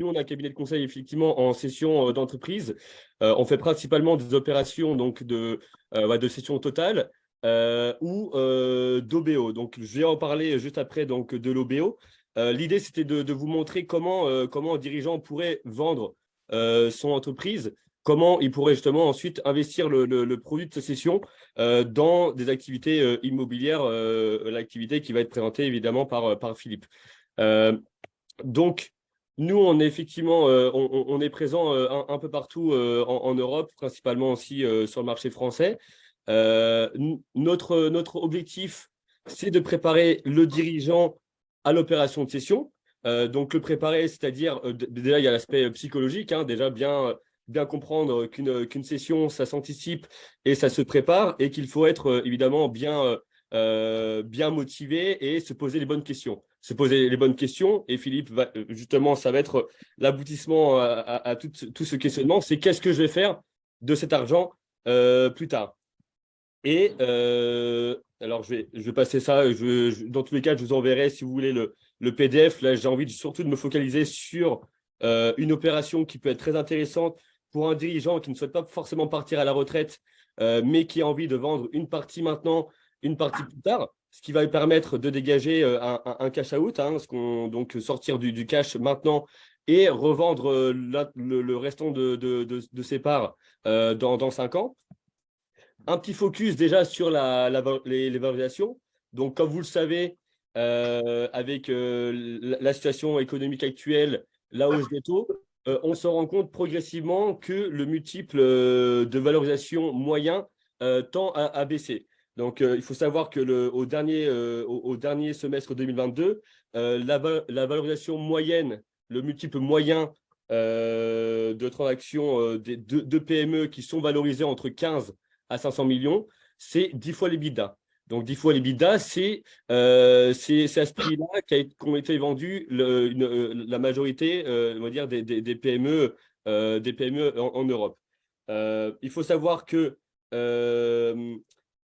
Nous, on a un cabinet de conseil effectivement en cession d'entreprise. On fait principalement des opérations donc, de cession totale ou d'OBO. Donc, je vais en parler juste après donc, de l'OBO. L'idée, c'était de vous montrer comment un dirigeant pourrait vendre son entreprise, comment il pourrait justement ensuite investir le produit de sa cession dans des activités immobilières, l'activité qui va être présentée évidemment par Philippe. Donc, nous, on est effectivement, on est présent un peu partout en Europe, principalement aussi sur le marché français. Notre objectif, c'est de préparer le dirigeant à l'opération de cession. Donc, le préparer, c'est-à-dire, déjà, il y a l'aspect psychologique, hein, déjà bien comprendre qu'une session, ça s'anticipe et ça se prépare et qu'il faut être évidemment bien motivé et se poser les bonnes questions. Se poser les bonnes questions, et Philippe, justement, ça va être l'aboutissement à tout ce questionnement, c'est qu'est-ce que je vais faire de cet argent plus tard. Et alors, je vais passer ça, dans tous les cas, je vous enverrai, si vous voulez, le PDF. Là, j'ai envie surtout de me focaliser sur une opération qui peut être très intéressante pour un dirigeant qui ne souhaite pas forcément partir à la retraite, mais qui a envie de vendre une partie maintenant, une partie plus tard, ce qui va lui permettre de dégager un cash out, hein, donc sortir du cash maintenant et revendre le restant de ses parts dans 5 ans. Un petit focus déjà sur les valorisations. Donc, comme vous le savez, avec la situation économique actuelle, la hausse des taux, on se rend compte progressivement que le multiple de valorisation moyen tend à baisser. Donc, il faut savoir que au dernier semestre 2022, la valorisation moyenne, le multiple moyen de transactions de PME qui sont valorisées entre 15 à 500 millions, c'est 10 fois l'EBITDA. Donc, 10 fois l'EBITDA, c'est à ce prix-là qu'ont été vendus la majorité on va dire, des PME, en Europe. Il faut savoir que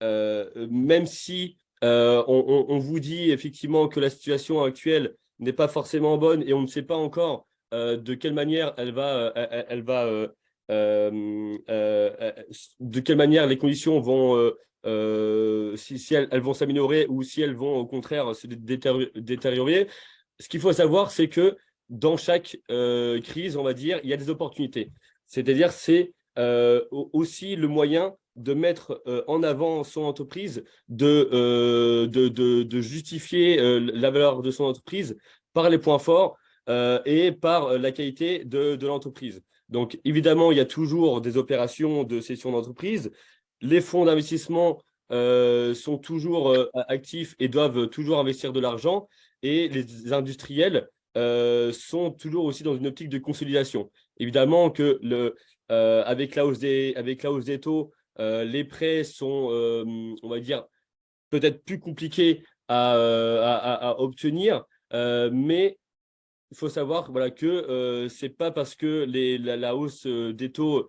même si on vous dit effectivement que la situation actuelle n'est pas forcément bonne et on ne sait pas encore de quelle manière de quelle manière les conditions vont, si elles vont s'améliorer ou si elles vont au contraire se détériorer. Ce qu'il faut savoir, c'est que dans chaque crise, on va dire, il y a des opportunités. C'est-à-dire, c'est aussi le moyen de mettre en avant son entreprise, de justifier la valeur de son entreprise par les points forts et par la qualité de l'entreprise. Donc, évidemment, il y a toujours des opérations de cession d'entreprise. Les fonds d'investissement sont toujours actifs et doivent toujours investir de l'argent. Et les industriels sont toujours aussi dans une optique de consolidation. Évidemment que avec la hausse des taux, les prêts sont, on va dire, peut-être plus compliqués à obtenir, mais il faut savoir voilà, que ce n'est pas parce que la hausse des taux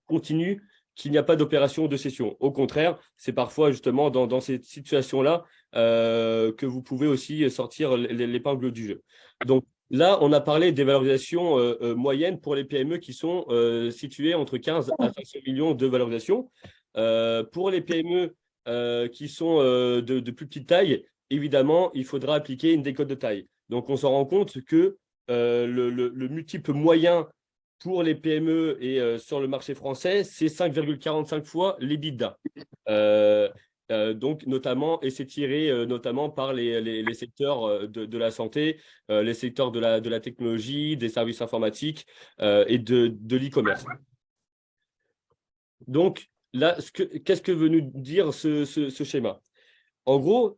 continue qu'il n'y a pas d'opération de cession. Au contraire, c'est parfois justement dans ces situations-là que vous pouvez aussi sortir l'épingle du jeu. Donc là, on a parlé des valorisations moyennes pour les PME qui sont situées entre 15 à 500 millions de valorisation. Pour les PME qui sont de plus petite taille, évidemment, il faudra appliquer une décote de taille. Donc, on s'en rend compte que le multiple moyen pour les PME et sur le marché français, c'est 5,45 fois l'EBITDA. Donc, notamment, et c'est tiré notamment par les secteurs de la santé, les secteurs de la technologie, des services informatiques et de l'e-commerce. Donc, là, qu'est-ce que veut nous dire ce schéma? En gros,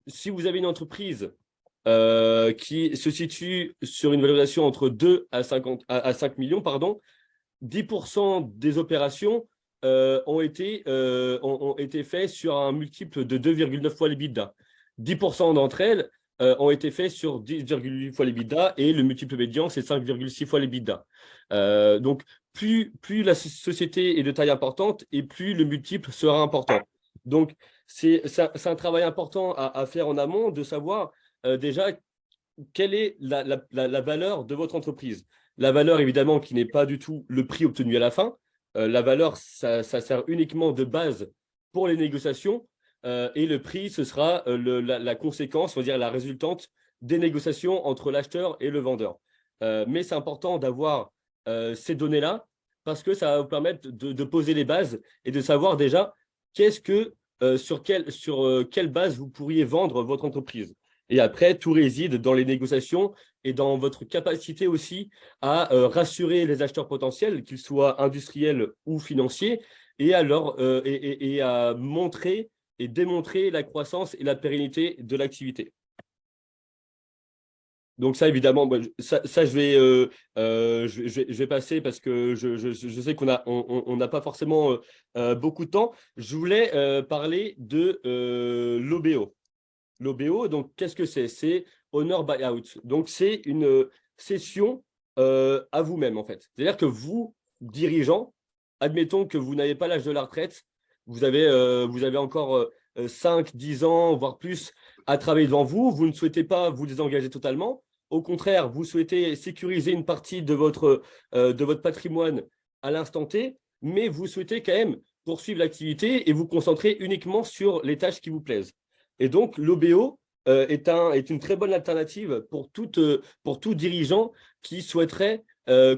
si vous avez une entreprise qui se situe sur une valorisation entre 2 à 5 millions, pardon, 10% des opérations ont été faites sur un multiple de 2,9 fois l'EBITDA. 10% d'entre elles ont été faites sur 10,8 fois l'EBITDA et le multiple médian, c'est 5,6 fois l'EBITDA. Donc, plus la société est de taille importante et plus le multiple sera important. Donc, c'est un travail important à faire en amont de savoir déjà quelle est la valeur de votre entreprise. La valeur, évidemment, qui n'est pas du tout le prix obtenu à la fin. La valeur, ça sert uniquement de base pour les négociations. Et le prix, ce sera la conséquence, on va dire la résultante des négociations entre l'acheteur et le vendeur. Mais c'est important d'avoir ces données-là parce que ça va vous permettre de poser les bases et de savoir déjà sur quelle base vous pourriez vendre votre entreprise. Et après, tout réside dans les négociations et dans votre capacité aussi à rassurer les acheteurs potentiels, qu'ils soient industriels ou financiers, et à montrer et démontrer la croissance et la pérennité de l'activité. Donc ça, évidemment, je vais passer parce que je sais qu'on n'a pas forcément beaucoup de temps. Je voulais parler de l'OBO. L'OBO, donc, qu'est-ce que c'est? C'est Owner Buyout. Donc, c'est une cession à vous-même, en fait. C'est-à-dire que vous, dirigeant, admettons que vous n'avez pas l'âge de la retraite, vous avez encore 5, 10 ans, voire plus, à travailler devant vous. Vous ne souhaitez pas vous désengager totalement. Au contraire, vous souhaitez sécuriser une partie de votre patrimoine à l'instant T, mais vous souhaitez quand même poursuivre l'activité et vous concentrer uniquement sur les tâches qui vous plaisent. Et donc, l'OBO est une très bonne alternative pour tout dirigeant qui souhaiterait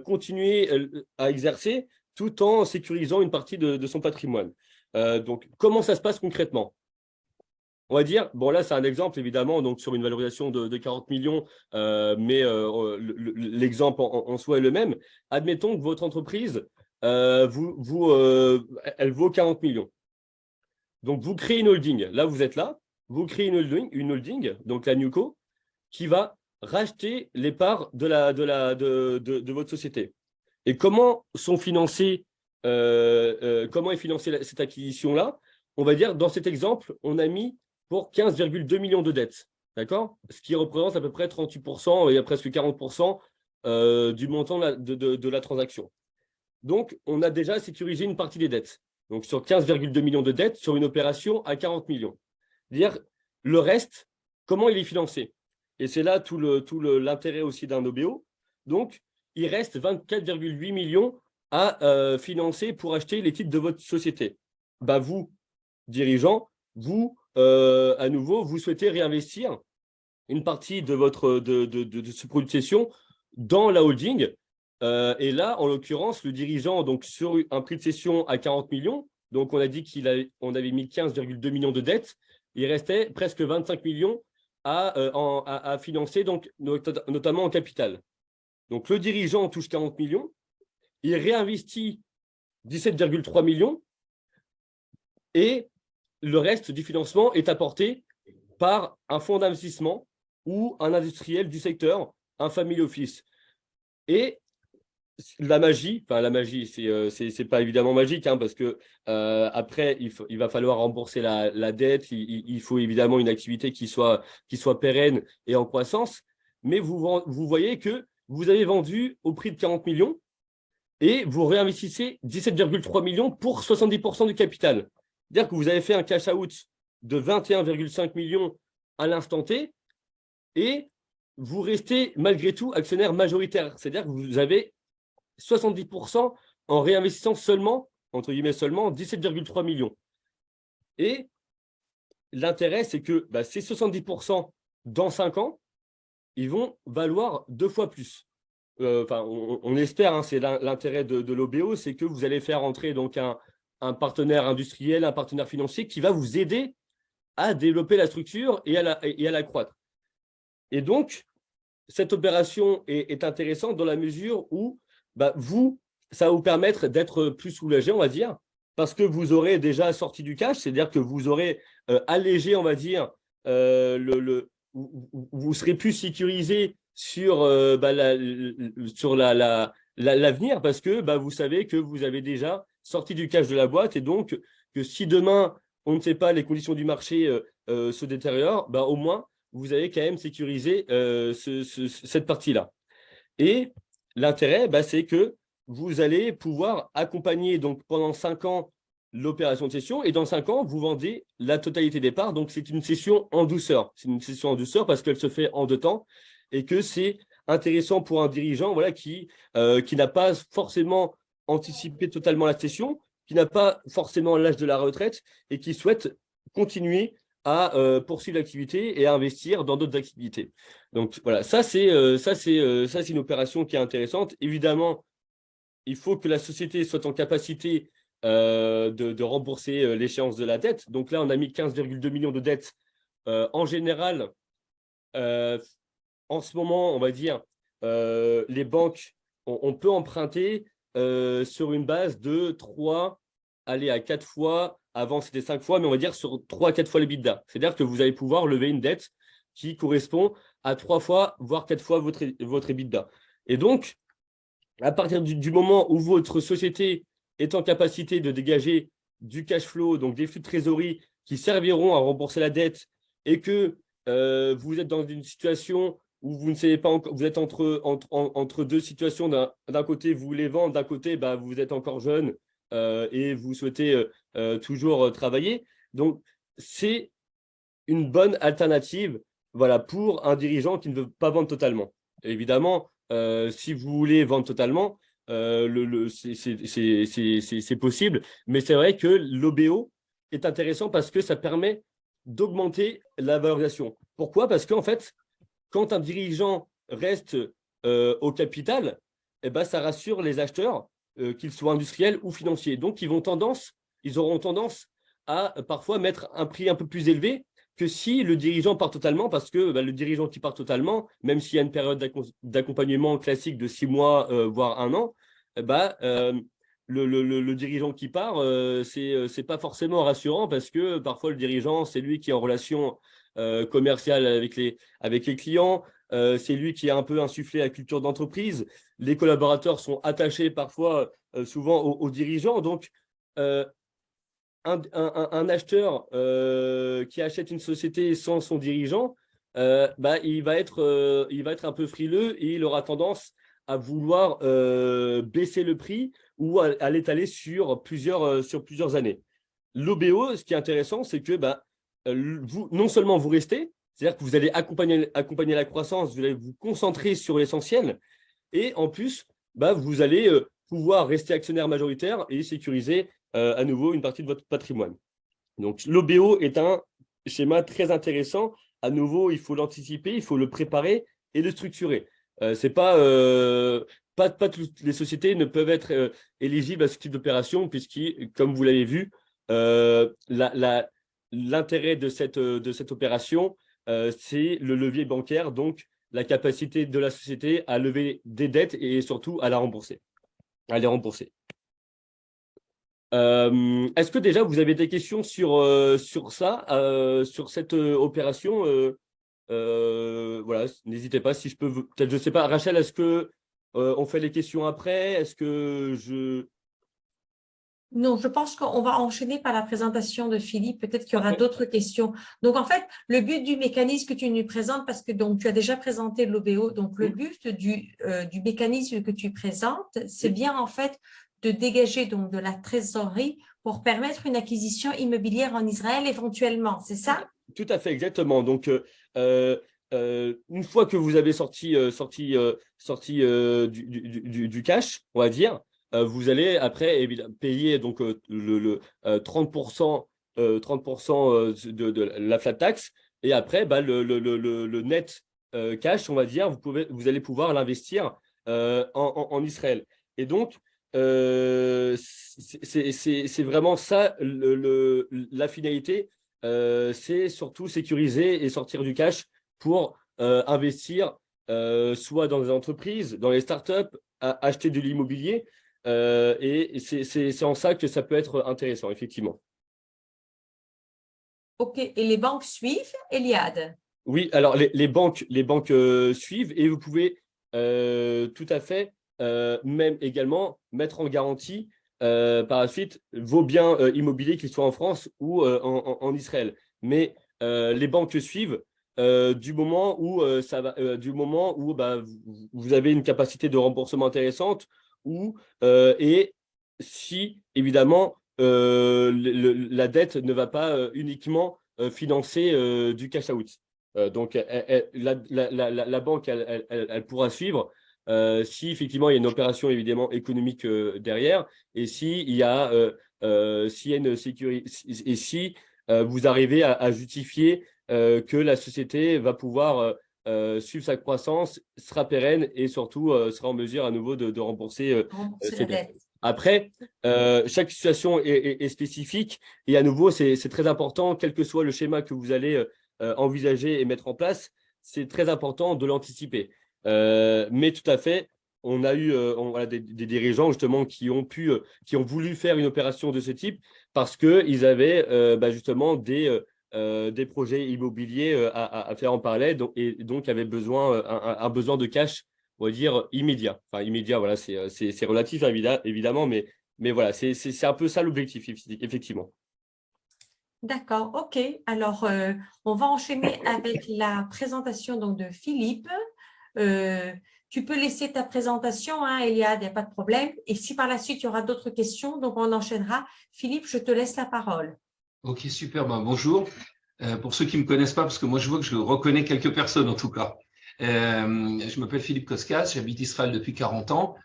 continuer à exercer tout en sécurisant une partie de son patrimoine. Donc, comment ça se passe concrètement? On va dire, bon là c'est un exemple évidemment, donc sur une valorisation de 40 millions, mais l'exemple en soi est le même. Admettons que votre entreprise, elle vaut 40 millions. Donc vous créez une holding, là vous êtes là, vous créez une holding, donc la NewCo, qui va racheter les parts de votre société. Et comment est financée cette acquisition-là? On va dire, dans cet exemple, on a mis pour 15,2 millions de dettes, d'accord? Ce qui représente à peu près 38%, il y a presque 40% du montant de la transaction. Donc, on a déjà sécurisé une partie des dettes. Donc, sur 15,2 millions de dettes, sur une opération à 40 millions. C'est-à-dire, le reste, comment il est financé? Et c'est là tout l'intérêt aussi d'un OBO. Donc, il reste 24,8 millions à financer pour acheter les titres de votre société. Bah, vous, dirigeant, vous, à nouveau, vous souhaitez réinvestir une partie de ce produit de cession dans la holding. Et là, en l'occurrence, le dirigeant, donc sur un prix de cession à 40 millions, donc on a dit qu'on avait mis 15,2 millions de dettes, il restait presque 25 millions à financer, donc, notamment en capital. Donc le dirigeant touche 40 millions, il réinvestit 17,3 millions et le reste du financement est apporté par un fonds d'investissement ou un industriel du secteur, un family office. Et la magie, c'est pas évidemment magique, hein, parce que après, il va falloir rembourser la dette, il faut évidemment une activité qui soit pérenne et en croissance, mais vous voyez que vous avez vendu au prix de 40 millions et vous réinvestissez 17,3 millions pour 70% du capital. C'est-à-dire que vous avez fait un cash out de 21,5 millions à l'instant T et vous restez malgré tout actionnaire majoritaire. C'est-à-dire que vous avez 70% en réinvestissant seulement, entre guillemets seulement, 17,3 millions. Et l'intérêt, c'est que ces 70% dans 5 ans, ils vont valoir 2 fois plus. On espère, hein, c'est l'intérêt de l'OBO, c'est que vous allez faire entrer donc un partenaire industriel, un partenaire financier qui va vous aider à développer la structure et à la croître. Et donc, cette opération est intéressante dans la mesure où ça va vous permettre d'être plus soulagé, on va dire, parce que vous aurez déjà sorti du cash, c'est-à-dire que vous aurez allégé, on va dire, vous serez plus sécurisé sur l'avenir parce que vous savez que vous avez déjà sorti du cash de la boîte et donc que si demain, on ne sait pas, les conditions du marché se détériorent, au moins, vous avez quand même sécurisé cette partie-là. Et l'intérêt, c'est que vous allez pouvoir accompagner donc, pendant 5 ans l'opération de cession et dans 5 ans, vous vendez la totalité des parts. Donc, c'est une cession en douceur. C'est une cession en douceur parce qu'elle se fait en 2 temps. et que c'est intéressant pour un dirigeant voilà, qui n'a pas forcément anticipé totalement la session, qui n'a pas forcément l'âge de la retraite et qui souhaite continuer à poursuivre l'activité et à investir dans d'autres activités. Donc voilà, ça c'est une opération qui est intéressante. Évidemment, il faut que la société soit en capacité de rembourser l'échéance de la dette. Donc là, on a mis 15,2 millions de dettes. En général, euh, en ce moment, on va dire, les banques, on peut emprunter sur une base de 3, aller à 4 fois. Avant, c'était 5 fois, mais on va dire sur 3 à 4 fois l'EBITDA. C'est-à-dire que vous allez pouvoir lever une dette qui correspond à 3 fois, voire 4 fois votre EBITDA. Et donc, à partir du moment où votre société est en capacité de dégager du cash flow, donc des flux de trésorerie qui serviront à rembourser la dette, et que vous êtes dans une situation où vous ne savez pas encore, vous êtes entre deux situations. D'un côté, vous voulez vendre, d'un côté, bah, vous êtes encore jeune et vous souhaitez toujours travailler. Donc, c'est une bonne alternative voilà, pour un dirigeant qui ne veut pas vendre totalement. Évidemment, si vous voulez vendre totalement, c'est possible, mais c'est vrai que l'OBO est intéressant parce que ça permet d'augmenter la valorisation. Pourquoi? Parce qu'en fait, quand un dirigeant reste au capital, eh ben, ça rassure les acheteurs, qu'ils soient industriels ou financiers. Donc, ils auront tendance à parfois mettre un prix un peu plus élevé que si le dirigeant part totalement, parce que bah, le dirigeant qui part totalement, même s'il y a une période d'accompagnement classique de 6 mois, voire 1 an, bah, le dirigeant qui part, c'est pas forcément rassurant parce que parfois le dirigeant, c'est lui qui est en relation commerciale avec les clients, c'est lui qui a un peu insufflé la culture d'entreprise. Les collaborateurs sont attachés parfois, souvent aux dirigeants. Donc, euh, un acheteur qui achète une société sans son dirigeant, bah, il va être un peu frileux et il aura tendance à vouloir baisser le prix ou à l'étaler sur plusieurs années. L'OBO, ce qui est intéressant, c'est que bah, non seulement vous restez, c'est-à-dire que vous allez accompagner la croissance, vous allez vous concentrer sur l'essentiel, et en plus, bah, vous allez pouvoir rester actionnaire majoritaire et sécuriser à nouveau une partie de votre patrimoine. Donc, l'OBO est un schéma très intéressant. À nouveau, il faut l'anticiper, il faut le préparer et le structurer. C'est pas toutes les sociétés ne peuvent être éligibles à ce type d'opération, puisque, comme vous l'avez vu, l'intérêt de cette opération, c'est le levier bancaire, donc la capacité de la société à lever des dettes et surtout à les rembourser. Est-ce que déjà vous avez des questions sur ça, sur cette opération voilà, n'hésitez pas si je peux. Peut-être, je sais pas, Rachel, est-ce que on fait les questions après? Est-ce que je. Non, je pense qu'on va enchaîner par la présentation de Philippe. Peut-être qu'il y aura Parfait. d'autres questions. Donc, en fait, le but du mécanisme que tu nous présentes, parce que donc, tu as déjà présenté l'OBO, donc le Oui, but du mécanisme que tu présentes, c'est oui, bien en fait de dégager donc de la trésorerie pour permettre une acquisition immobilière en Israël éventuellement, c'est tout, ça? tout à fait, exactement. Donc, euh, une fois que vous avez sorti du cash, on va dire, vous allez après payer donc, 30%, 30% de la flat tax. Et après, bah, le net cash, on va dire, vous allez pouvoir l'investir en Israël. Et donc, c'est vraiment ça la finalité, c'est surtout sécuriser et sortir du cash pour investir soit dans des entreprises, dans les startups, acheter de l'immobilier. Et c'est en ça que ça peut être intéressant, effectivement. OK. Et les banques suivent, Eliade? Oui, alors les banques suivent et vous pouvez tout à fait même également mettre en garantie par la suite vos biens immobiliers, qu'ils soient en France ou en Israël. Mais les banques suivent du moment où bah, vous avez une capacité de remboursement intéressante ou et si évidemment la dette ne va pas uniquement financer du cash out. Donc, la banque, elle pourra suivre si effectivement il y a une opération évidemment économique derrière et si il y a, s'il y a une sécurité et si vous arrivez à justifier que la société va pouvoir suivre sa croissance, sera pérenne et surtout sera en mesure à nouveau de rembourser Rembourser ses la dettes. dette. Après, chaque situation est spécifique et à nouveau, c'est très important, quel que soit le schéma que vous allez envisager et mettre en place, c'est très important de l'anticiper. Mais tout à fait, on a eu voilà, des dirigeants justement qui ont voulu faire une opération de ce type parce qu'ils avaient justement des projets immobiliers à faire en parallèle et donc avaient besoin, un besoin de cash, on va dire, immédiat. Enfin, immédiat, voilà, c'est relatif évidemment, mais voilà, c'est un peu ça l'objectif, effectivement. D'accord, ok. Alors, on va enchaîner avec la présentation donc, de Philippe. Euh, Tu peux laisser ta présentation, hein, Eliade, il n'y a pas de problème. Et si par la suite, il y aura d'autres questions, donc on enchaînera. Philippe, je te laisse la parole. Ok, super. Ben, bonjour. Pour ceux qui ne me connaissent pas, parce que moi je vois que je reconnais quelques personnes en tout cas. Je m'appelle Philippe Koskas, j'habite Israël depuis 40 ans.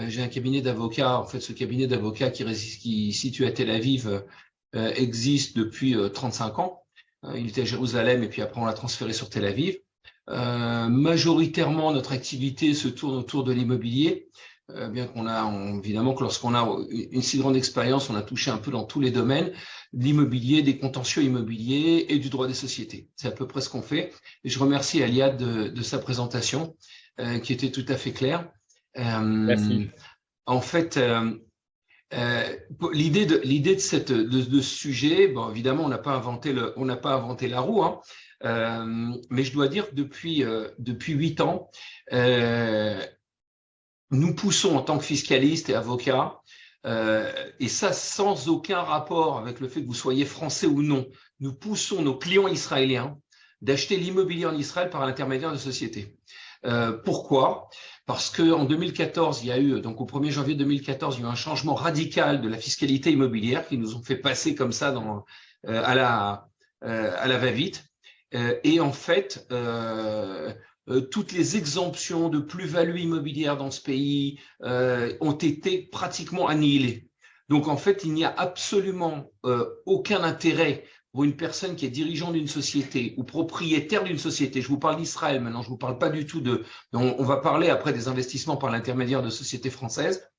J'ai un cabinet d'avocats. En fait, ce cabinet d'avocats qui est situé à Tel Aviv existe depuis 35 ans. Il était à Jérusalem et puis après on l'a transféré sur Tel Aviv. Majoritairement, notre activité se tourne autour de l'immobilier. Bien évidemment que lorsqu'on a une si grande expérience, on a touché un peu dans tous les domaines, de l'immobilier, des contentieux immobiliers et du droit des sociétés. C'est à peu près ce qu'on fait. Et je remercie Aliad de sa présentation, qui était tout à fait claire. Merci. En fait, l'idée de ce sujet, bon, évidemment, on n'a pas inventé la roue, hein, mais je dois dire que depuis 8 ans, nous poussons en tant que fiscalistes et avocats, et ça sans aucun rapport avec le fait que vous soyez français ou non, nous poussons nos clients israéliens d'acheter l'immobilier en Israël par l'intermédiaire de sociétés. Pourquoi? Parce qu'en 2014, il y a eu, donc au 1er janvier 2014, il y a eu un changement radical de la fiscalité immobilière qui nous ont fait passer comme ça à la va-vite. Et en fait, toutes les exemptions de plus-value immobilière dans ce pays ont été pratiquement annihilées. Donc, en fait, il n'y a absolument aucun intérêt pour une personne qui est dirigeant d'une société ou propriétaire d'une société. Je vous parle d'Israël maintenant, je ne vous parle pas du tout on va parler après des investissements par l'intermédiaire de sociétés françaises,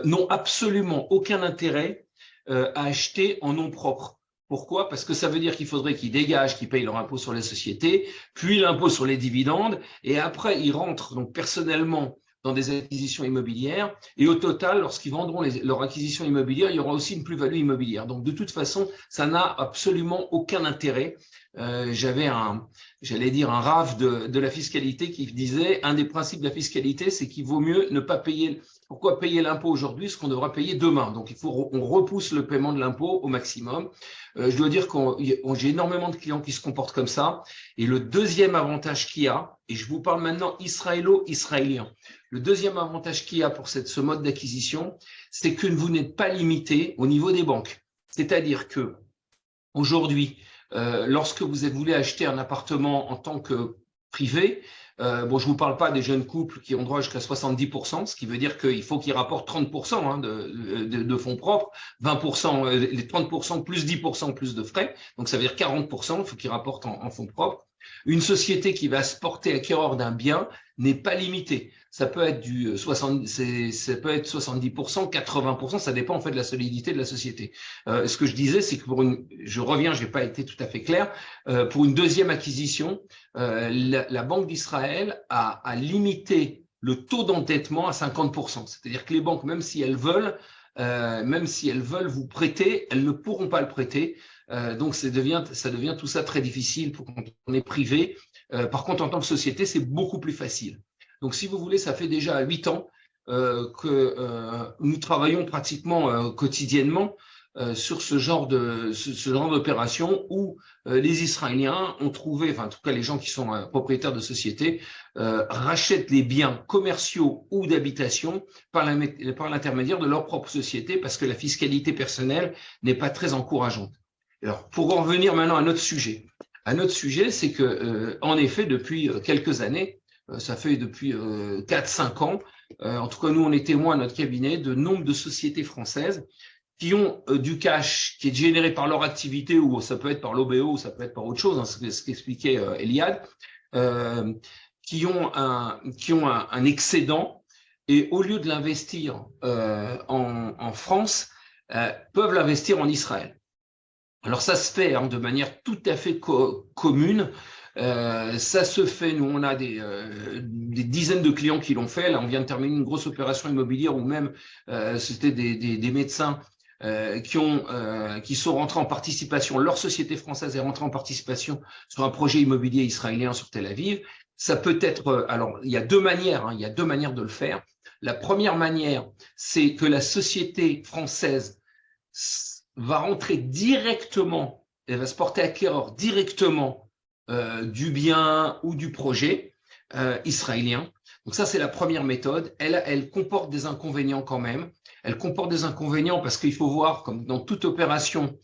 n'ont absolument aucun intérêt à acheter en nom propre. Pourquoi? Parce que ça veut dire qu'il faudrait qu'ils dégagent, qu'ils payent leur impôt sur les sociétés, puis l'impôt sur les dividendes, et après, ils rentrent donc personnellement dans des acquisitions immobilières, et au total, lorsqu'ils vendront leur acquisition immobilière, il y aura aussi une plus-value immobilière. Donc, de toute façon, ça n'a absolument aucun intérêt. J'avais j'allais dire, un rave de la fiscalité qui disait, un des principes de la fiscalité, c'est qu'il vaut mieux ne pas payer. Pourquoi payer l'impôt aujourd'hui, ce qu'on devra payer demain? Donc, on repousse le paiement de l'impôt au maximum. Je dois dire que j'ai énormément de clients qui se comportent comme ça. Et le deuxième avantage qu'il y a, et je vous parle maintenant israélo-israélien, le deuxième avantage qu'il y a pour ce mode d'acquisition, c'est que vous n'êtes pas limité au niveau des banques. C'est-à-dire que aujourd'hui, lorsque vous voulez acheter un appartement en tant que privé, je ne vous parle pas des jeunes couples qui ont droit jusqu'à 70%, ce qui veut dire qu'il faut qu'ils rapportent 30% de fonds propres, 20%, les 30% plus 10% plus de frais, donc ça veut dire 40%, il faut qu'ils rapportent en fonds propres. Une société qui va se porter acquéreur d'un bien n'est pas limitée. Ça peut être ça peut être 70%, 80%, ça dépend en fait de la solidité de la société. Ce que je disais, c'est que je reviens, je n'ai pas été tout à fait clair, pour une deuxième acquisition, la Banque d'Israël a limité le taux d'endettement à 50%. C'est-à-dire que les banques, même si elles veulent vous prêter, elles ne pourront pas le prêter. Donc, ça devient tout ça très difficile quand on est privé. Par contre, en tant que société, c'est beaucoup plus facile. Donc, si vous voulez, ça fait déjà 8 ans que nous travaillons pratiquement quotidiennement sur ce genre d'opération où les Israéliens ont trouvé, enfin en tout cas les gens qui sont propriétaires de sociétés, rachètent les biens commerciaux ou d'habitation par l'intermédiaire de leur propre société parce que la fiscalité personnelle n'est pas très encourageante. Alors, pour en revenir maintenant à notre sujet. Un autre sujet, c'est que, en effet, depuis quelques années, ça fait depuis 4-5 ans, en tout cas, nous, on est témoins à notre cabinet de nombre de sociétés françaises qui ont du cash qui est généré par leur activité, ou ça peut être par l'OBO, ou ça peut être par autre chose, hein, ce qu'expliquait Eliade, qui ont un excédent, et au lieu de l'investir en France, peuvent l'investir en Israël. Alors ça se fait de manière tout à fait commune. Ça se fait, nous on a des dizaines de clients qui l'ont fait. Là on vient de terminer une grosse opération immobilière où même c'était des médecins qui sont rentrés en participation. Leur société française est rentrée en participation sur un projet immobilier israélien sur Tel Aviv. Ça peut être, alors il y a deux manières, il y a deux manières de le faire. La première manière, c'est que la société française va rentrer directement, elle va se porter acquéreur directement du bien ou du projet israélien. Donc ça, c'est la première méthode. Elle comporte des inconvénients quand même. Elle comporte des inconvénients parce qu'il faut voir, comme dans toute opération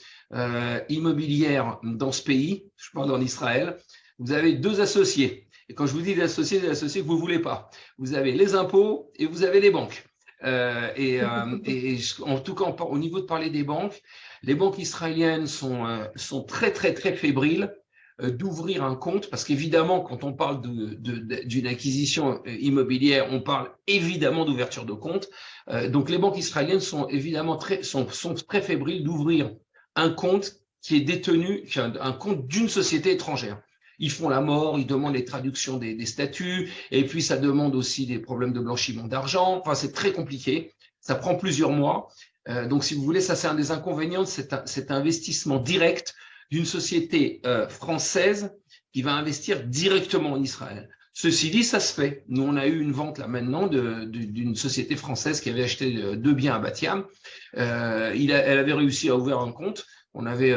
immobilière dans ce pays, je parle en Israël, vous avez deux associés. Et quand je vous dis des associés que vous ne voulez pas. Vous avez les impôts et vous avez les banques. En tout cas, au niveau de parler des banques, les banques israéliennes sont très, très, très fébriles d'ouvrir un compte, parce qu'évidemment, quand on parle d'une acquisition immobilière, on parle évidemment d'ouverture de compte. Donc, les banques israéliennes sont évidemment sont très fébriles d'ouvrir un compte qui est détenu, un compte d'une société étrangère. Ils font la mort, ils demandent les traductions des statuts, et puis ça demande aussi des problèmes de blanchiment d'argent. Enfin, c'est très compliqué. Ça prend plusieurs mois. Donc, si vous voulez, ça, c'est un des inconvénients de cet investissement direct d'une société française qui va investir directement en Israël. Ceci dit, ça se fait. Nous, on a eu une vente là maintenant d'une société française qui avait acheté 2 biens à Bat-Yam. Elle avait réussi à ouvrir un compte. On avait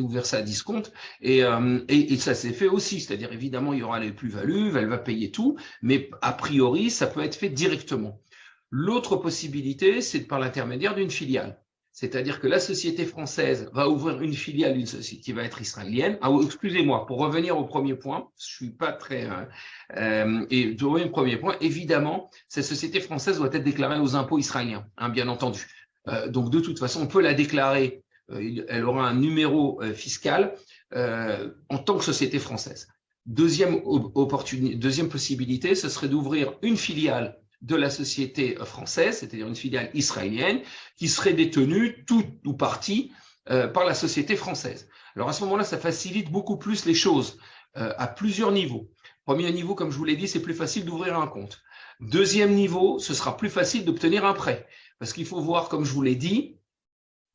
ouvert ça à discompte et ça s'est fait aussi. C'est-à-dire, évidemment, il y aura les plus-values, elle va payer tout, mais a priori, ça peut être fait directement. L'autre possibilité, c'est par l'intermédiaire d'une filiale. C'est-à-dire que la société française va ouvrir une filiale d'une société qui va être israélienne. Ah, excusez-moi, pour revenir au premier point, je suis pas très… et pour revenir au premier point, évidemment, cette société française doit être déclarée aux impôts israéliens, bien entendu. Donc, de toute façon, on peut la déclarer, elle aura un numéro fiscal en tant que société française. Deuxième possibilité, ce serait d'ouvrir une filiale de la société française, c'est-à-dire une filiale israélienne, qui serait détenue, toute ou partie, par la société française. Alors à ce moment-là, ça facilite beaucoup plus les choses à plusieurs niveaux. Premier niveau, comme je vous l'ai dit, c'est plus facile d'ouvrir un compte. Deuxième niveau, ce sera plus facile d'obtenir un prêt, parce qu'il faut voir, comme je vous l'ai dit,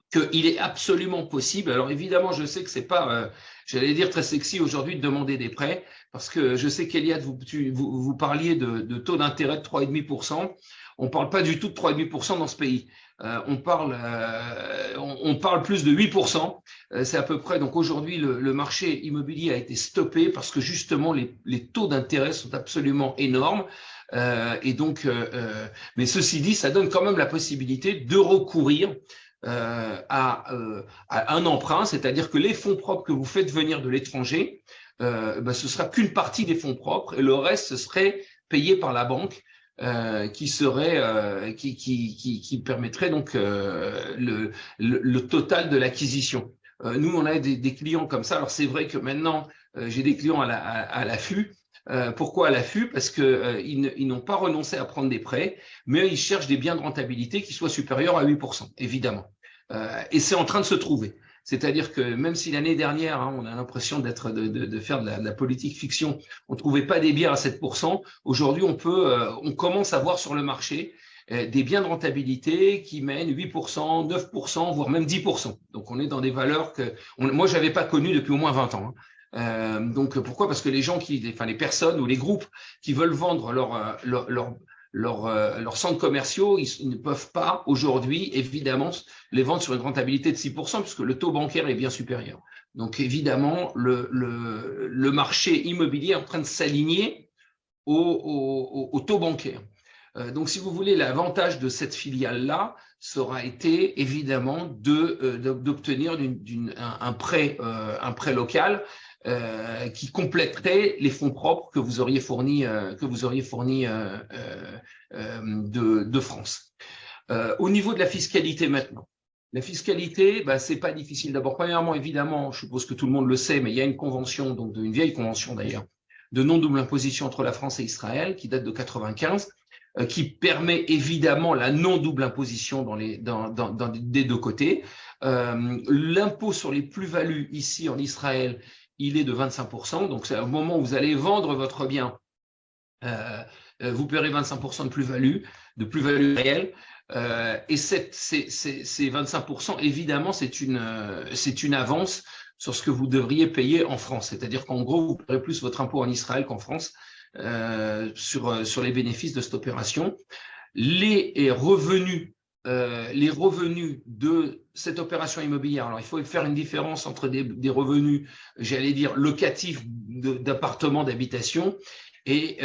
qu'il est absolument possible. Alors évidemment, je sais que c'est pas, j'allais dire très sexy aujourd'hui de demander des prêts, parce que je sais qu'Eliade, vous parliez de taux d'intérêt de 3,5%. On parle pas du tout de 3,5% dans ce pays. On parle plus de 8%. C'est à peu près. Donc aujourd'hui, le marché immobilier a été stoppé parce que justement les taux d'intérêt sont absolument énormes. Mais ceci dit, ça donne quand même la possibilité de recourir à un emprunt, c'est-à-dire que les fonds propres que vous faites venir de l'étranger, ce sera qu'une partie des fonds propres et le reste ce serait payé par la banque qui permettrait donc le total de l'acquisition. Nous, on a des clients comme ça. Alors c'est vrai que maintenant j'ai des clients à l'affût. Pourquoi à l'affût? Parce qu'ils n'ont pas renoncé à prendre des prêts, mais ils cherchent des biens de rentabilité qui soient supérieurs à 8%, évidemment. Et c'est en train de se trouver. C'est-à-dire que même si l'année dernière, on a l'impression de faire de la politique fiction, on ne trouvait pas des biens à 7%, aujourd'hui on commence à voir sur le marché des biens de rentabilité qui mènent 8%, 9%, voire même 10%. Donc on est dans des valeurs que moi je n'avais pas connues depuis au moins 20 ans. Donc pourquoi? Parce que les personnes ou les groupes qui veulent vendre leurs centres commerciaux, ils ne peuvent pas aujourd'hui, évidemment, les vendre sur une rentabilité de 6%, puisque le taux bancaire est bien supérieur. Donc évidemment, le marché immobilier est en train de s'aligner au taux bancaire. Donc si vous voulez, l'avantage de cette filiale-là sera été évidemment d'obtenir un prêt local qui compléteraient les fonds propres que vous auriez fournis de France. Au niveau de la fiscalité maintenant. La fiscalité, c'est pas difficile. D'abord, premièrement, évidemment, je suppose que tout le monde le sait, mais il y a une convention, donc une vieille convention d'ailleurs, de non-double imposition entre la France et Israël, qui date de 95, qui permet évidemment la non-double imposition des deux côtés. L'impôt sur les plus-values ici en Israël, il est de 25%. Donc, c'est au moment où vous allez vendre votre bien, vous paierez 25% de plus-value réelle. Et ces 25%, évidemment, c'est une avance sur ce que vous devriez payer en France. C'est-à-dire qu'en gros, vous paierez plus votre impôt en Israël qu'en France sur les bénéfices de cette opération. Les revenus de cette opération immobilière, alors il faut faire une différence entre des revenus, j'allais dire, locatifs d'appartements, d'habitation, et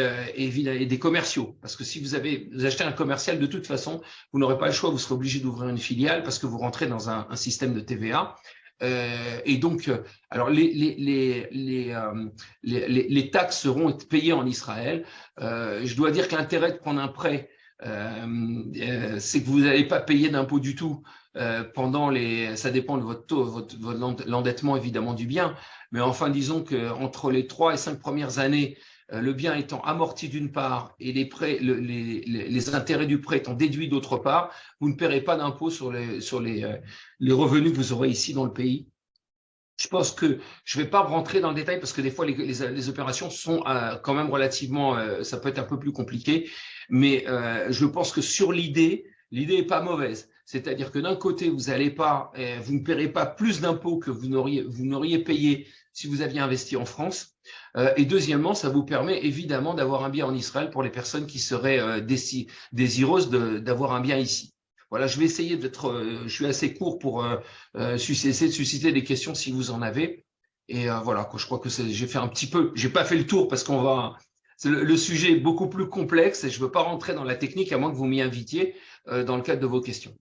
des commerciaux. Parce que si vous achetez un commercial, de toute façon, vous n'aurez pas le choix, vous serez obligé d'ouvrir une filiale parce que vous rentrez dans un système de TVA. Et donc, alors les taxes seront payées en Israël. Je dois dire que l'intérêt de prendre un prêt, c'est que vous n'allez pas payer d'impôt du tout ça dépend de votre taux, l'endettement évidemment du bien. Mais enfin, disons qu'entre les 3 et 5 premières années, le bien étant amorti d'une part et les intérêts du prêt étant déduits d'autre part, vous ne paierez pas d'impôt sur les revenus que vous aurez ici dans le pays. Je pense que je ne vais pas rentrer dans le détail parce que des fois, les opérations sont quand même relativement, ça peut être un peu plus compliqué, mais je pense que sur l'idée n'est pas mauvaise. C'est-à-dire que d'un côté, vous ne paierez pas plus d'impôts que vous n'auriez payé si vous aviez investi en France. Et deuxièmement, ça vous permet évidemment d'avoir un bien en Israël pour les personnes qui seraient désireuses d'avoir un bien ici. Voilà, je vais essayer je suis assez court pour essayer de susciter des questions si vous en avez. Et voilà, je crois que j'ai fait un petit peu, j'ai pas fait le tour parce le sujet est beaucoup plus complexe et je ne veux pas rentrer dans la technique à moins que vous m'y invitiez dans le cadre de vos questions.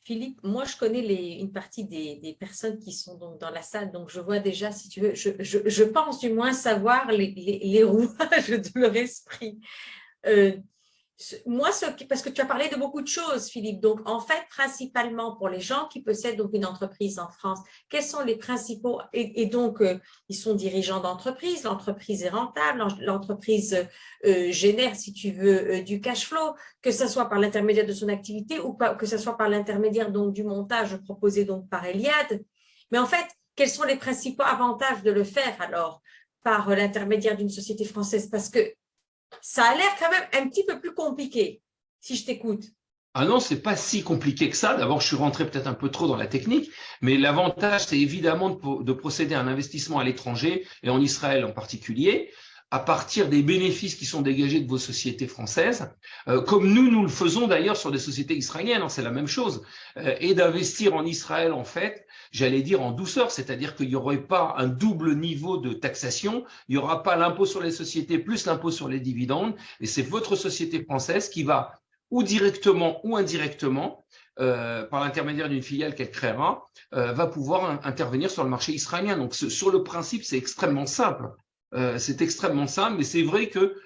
Philippe, moi, je connais une partie des personnes qui sont donc dans la salle, donc je vois déjà, si tu veux, je pense du moins savoir les rouages de leur esprit. Moi, parce que tu as parlé de beaucoup de choses, Philippe, donc en fait, principalement pour les gens qui possèdent donc une entreprise en France, quels sont les principaux, et donc ils sont dirigeants d'entreprise, l'entreprise est rentable, l'entreprise génère, si tu veux, du cash flow, que ce soit par l'intermédiaire de son activité ou que ce soit par l'intermédiaire donc du montage proposé donc par Eliade. Mais en fait, quels sont les principaux avantages de le faire alors par l'intermédiaire d'une société française? Parce que ça a l'air quand même un petit peu plus compliqué, si je t'écoute. Ah non, c'est pas si compliqué que ça. D'abord, je suis rentré peut-être un peu trop dans la technique, mais l'avantage, c'est évidemment de procéder à un investissement à l'étranger, et en Israël en particulier, à partir des bénéfices qui sont dégagés de vos sociétés françaises, comme nous le faisons d'ailleurs sur des sociétés israéliennes, hein, c'est la même chose, et d'investir en Israël, en fait, j'allais dire en douceur, c'est-à-dire qu'il n'y aurait pas un double niveau de taxation, il n'y aura pas l'impôt sur les sociétés plus l'impôt sur les dividendes, et c'est votre société française qui va, ou directement ou indirectement, par l'intermédiaire d'une filiale qu'elle créera, va pouvoir intervenir sur le marché israélien. Donc, sur le principe, c'est extrêmement simple. C'est extrêmement simple, mais c'est vrai que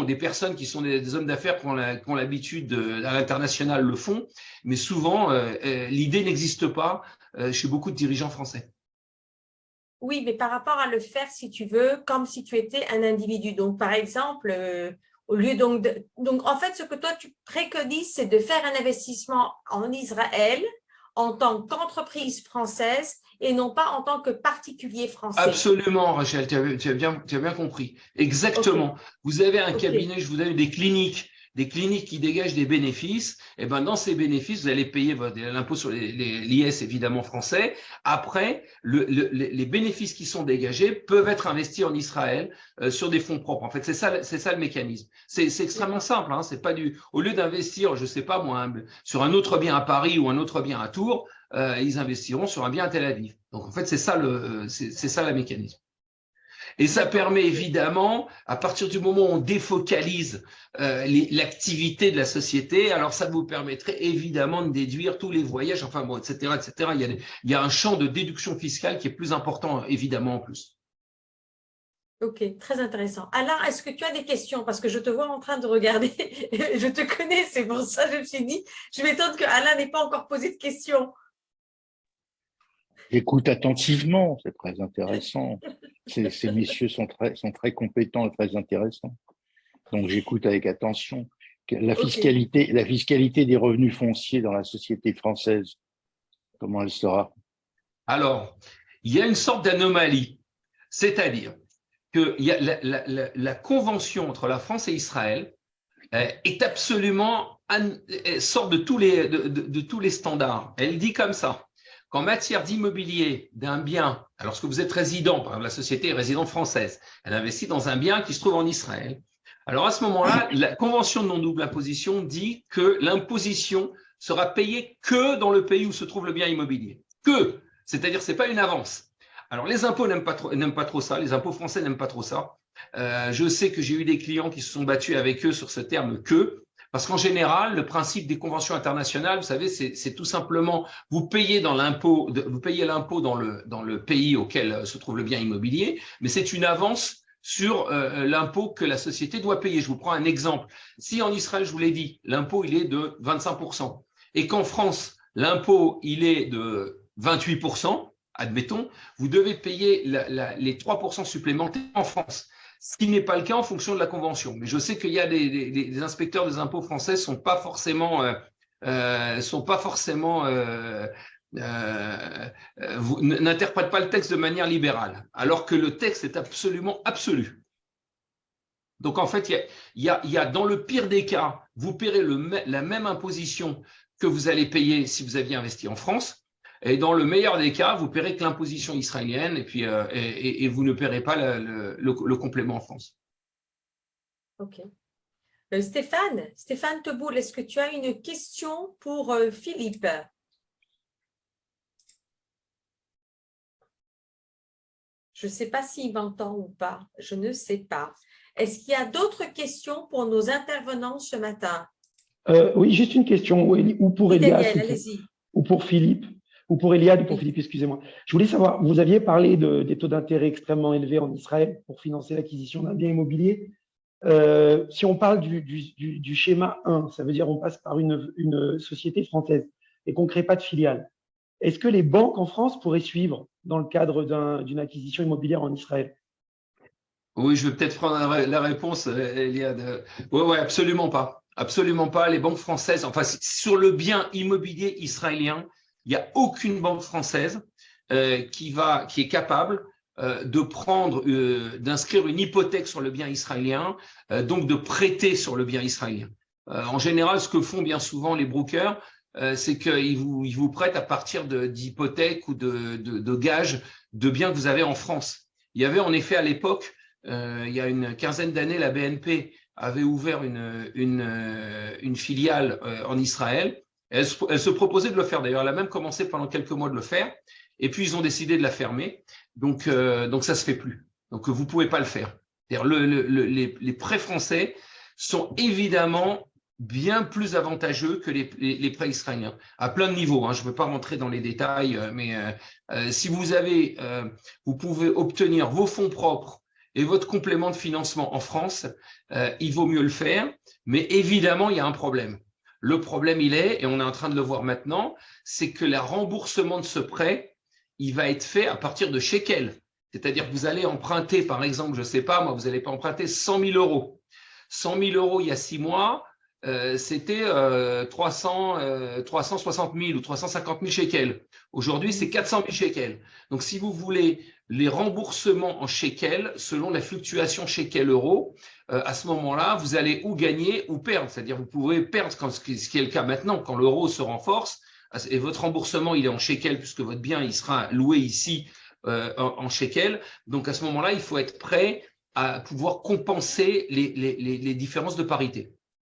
des personnes qui sont des hommes d'affaires qui ont l'habitude à l'international le font, mais souvent, l'idée n'existe pas chez beaucoup de dirigeants français. Oui, mais par rapport à le faire, si tu veux, comme si tu étais un individu. Donc, par exemple, au lieu donc en fait, ce que toi, tu préconises, c'est de faire un investissement en Israël en tant qu'entreprise française et non pas en tant que particulier français. Absolument, Rachel, tu as bien compris. Exactement. Okay. Vous avez un cabinet, je vous donne des cliniques qui dégagent des bénéfices. Et ben dans ces bénéfices, vous allez payer l'impôt sur l'IS évidemment français. Après, les bénéfices qui sont dégagés peuvent être investis en Israël sur des fonds propres. En fait, c'est ça le mécanisme. C'est extrêmement simple. Hein, c'est pas au lieu d'investir, je sais pas moi, sur un autre bien à Paris ou un autre bien à Tours, ils investiront sur un bien à Tel Aviv. Donc en fait, c'est ça le mécanisme. Et ça permet évidemment, à partir du moment où on défocalise l'activité de la société, alors ça vous permettrait évidemment de déduire tous les voyages, enfin bon, etc., etc. Il y a un champ de déduction fiscale qui est plus important, évidemment, en plus. Ok, très intéressant. Alain, est-ce que tu as des questions? Parce que je te vois en train de regarder. Je te connais, c'est pour ça que je me suis dit, je m'étonne que Alain n'ait pas encore posé de questions. J'écoute attentivement, c'est très intéressant. Ces messieurs sont très compétents et très intéressants. Donc j'écoute avec attention. La fiscalité des revenus fonciers dans la société française, comment elle sera? Alors, il y a une sorte d'anomalie, c'est-à-dire que la convention entre la France et Israël est absolument sort de tous les standards. Elle dit comme ça qu'en matière d'immobilier d'un bien, alors que vous êtes résident, par exemple la société est résidente française, elle investit dans un bien qui se trouve en Israël. Alors à ce moment-là, la convention de non-double imposition dit que l'imposition sera payée que dans le pays où se trouve le bien immobilier. Que, c'est-à-dire c'est pas une avance. Alors les impôts n'aiment pas trop ça, les impôts français n'aiment pas trop ça. Je sais que j'ai eu des clients qui se sont battus avec eux sur ce terme que, parce qu'en général, le principe des conventions internationales, vous savez, c'est tout simplement vous payez l'impôt dans le pays auquel se trouve le bien immobilier, mais c'est une avance sur l'impôt que la société doit payer. Je vous prends un exemple. Si en Israël, je vous l'ai dit, l'impôt il est de 25%, et qu'en France, l'impôt il est de 28%, admettons, vous devez payer les 3% supplémentaires en France. Ce qui n'est pas le cas en fonction de la convention. Mais je sais qu'il y a des inspecteurs des impôts français sont pas forcément n'interprètent pas le texte de manière libérale, alors que le texte est absolument absolu. Donc en fait, il y a dans le pire des cas, vous paierez la même imposition que vous allez payer si vous aviez investi en France. Et dans le meilleur des cas, vous paierez que l'imposition israélienne et puis et vous ne paierez pas le complément en France. Ok. Stéphane Teboul, est-ce que tu as une question pour Philippe? Je ne sais pas s'il m'entend ou pas. Je ne sais pas. Est-ce qu'il y a d'autres questions pour nos intervenants ce matin? Oui, juste une question, ou pour Elias, ou pour Philippe, ou pour Eliade, ou pour Philippe, excusez-moi. Je voulais savoir, vous aviez parlé des taux d'intérêt extrêmement élevés en Israël pour financer l'acquisition d'un bien immobilier. Si on parle du schéma 1, ça veut dire on passe par une société française et qu'on ne crée pas de filiale. Est-ce que les banques en France pourraient suivre dans le cadre d'une acquisition immobilière en Israël? Oui, je vais peut-être prendre la réponse, Eliade. Oui, absolument pas. Absolument pas. Les banques françaises, enfin, sur le bien immobilier israélien, il n'y a aucune banque française qui est capable d'inscrire une hypothèque sur le bien israélien, donc de prêter sur le bien israélien. En général, ce que font bien souvent les brokers, c'est qu'ils vous prêtent à partir d'hypothèques ou de gages de biens que vous avez en France. Il y avait en effet à l'époque, il y a une quinzaine d'années, la BNP avait ouvert une filiale en Israël. Elle se proposait de le faire. D'ailleurs, elle a même commencé pendant quelques mois de le faire. Et puis, ils ont décidé de la fermer. Donc ça se fait plus. Donc, vous pouvez pas le faire. Les prêts français sont évidemment bien plus avantageux que les prêts israéliens, à plein de niveaux. Je ne veux pas rentrer dans les détails, mais si vous pouvez obtenir vos fonds propres et votre complément de financement en France, il vaut mieux le faire. Mais évidemment, il y a un problème. Le problème, et on est en train de le voir maintenant, c'est que le remboursement de ce prêt, il va être fait à partir de shekels. C'est-à-dire que vous allez emprunter, par exemple, je ne sais pas, moi, vous n'allez pas emprunter 100 000 euros. 100 000 euros il y a 6 mois, c'était 360 000 ou 350 000 shekels. Aujourd'hui, c'est 400 000 shekels. Donc, si vous voulez les remboursements en shekels, selon la fluctuation shekel-euro, à ce moment-là, vous allez ou gagner ou perdre. C'est-à-dire vous pouvez perdre, ce qui est le cas maintenant, quand l'euro se renforce, et votre remboursement il est en shekels, puisque votre bien il sera loué ici en shekels. Donc, à ce moment-là, il faut être prêt à pouvoir compenser les différences de parité.